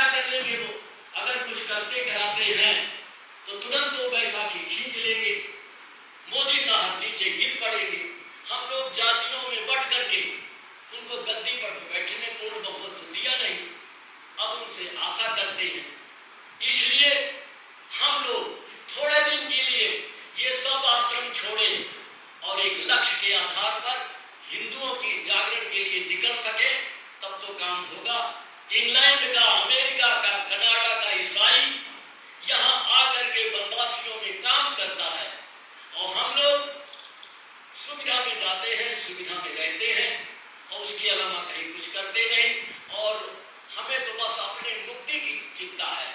क्या कर लेंगे वो? अगर कुछ करते कराते हैं तो तुरंत वो बैसाखी खींच लेंगे, मोदी साहब नीचे गिर पड़ेंगे। हम लोग जातियों में बट करके उनको गद्दी पर बैठने पूर्ण बहुमत तो दिया नहीं, अब उनसे आशा करते हैं। इसलिए हम लोग थोड़े दिन के लिए ये सब आश्रम छोड़े और एक लक्ष्य के आधार पर हिंदुओं की जागरण के लिए निकल सके, तब तो काम होगा। इंग्लैंड का, अमेरिका का, कनाडा का ईसाई यहाँ आकर के वनवासियों में काम करता है और हम लोग सुविधा में जाते हैं, सुविधा में रहते हैं और उसके अलावा कहीं कुछ करते नहीं। और हमें तो बस अपने मुक्ति की चिंता है,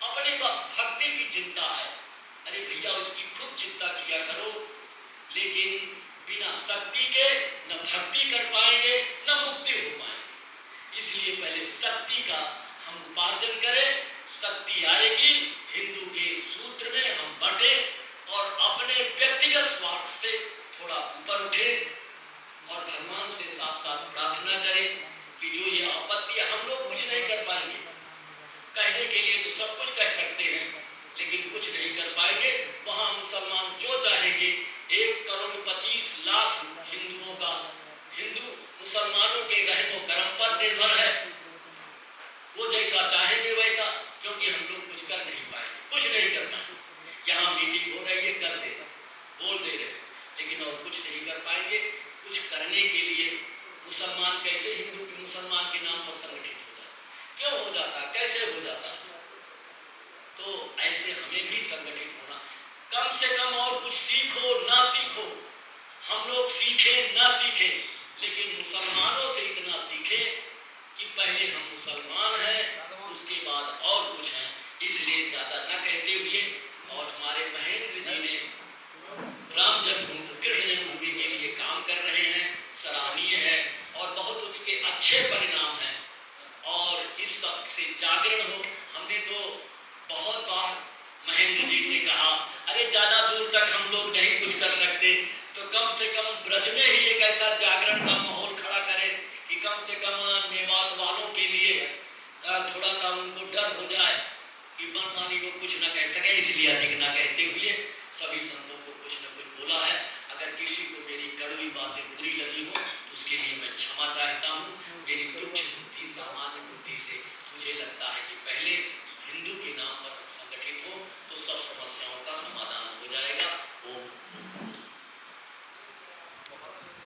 अपनी बस भक्ति की चिंता है। अरे भैया, उसकी खुद चिंता किया करो, लेकिन बिना शक्ति के न भक्ति कर पाएंगे न मुक्ति हो पाएंगे। इसलिए पहले शक्ति का हम उपार्जन करें, शक्ति आएगी, हिंदू के सूत्र में हम बंटे और अपने व्यक्तिगत स्वार्थ से थोड़ा ऊपर उठे और भगवान से साथ साथ प्रार्थना करें कि जो ये आपत्ति, हम लोग कुछ नहीं कर पाएंगे, कहने के लिए तो सब कुछ कह सकते हैं लेकिन कुछ नहीं कर पाएंगे। वहाँ मुसलमान जो चाहेंगे, 1,25,00,000 हिंदुओं का, हिंदू मुसलमानों के रहमो करम पर निर्भर है, वो जैसा चाहेंगे वैसा, क्योंकि हम लोग कुछ कर नहीं पाएंगे, कुछ नहीं कर पाएंगे। यहाँ मीटिंग हो रही है, कर दे, बोल दे रहे, लेकिन और कुछ नहीं कर पाएंगे। कुछ करने के लिए मुसलमान कैसे हिंदू के मुसलमान के नाम पर संगठित हो जाता, क्यों हो जाता, कैसे हो जाता? तो ऐसे हमें भी संगठित होना, कम से कम और कुछ सीखो ना सीखो, हम लोग सीखें ना सीखें, लेकिन मुसलमानों से इतना सीखें कि पहले हम मुसलमान हैं, उसके बाद और कुछ हैं। इसलिए ज़्यादा न कहते हुए, और हमारे महेंद्र जी ने राम जन्मभूमि, कृष्ण जन्मभूमि के लिए काम कर रहे हैं, सराहनीय है और बहुत उसके अच्छे परिणाम हैं। और इस सब से जागरण हो। हमने तो बहुत बार महेंद्र जी से कहा, अरे ज़्यादा दूर तक हम लोग नहीं कुछ कर सकते, तो कम से कम ब्रज में ही एक ऐसा जागरण का माहौल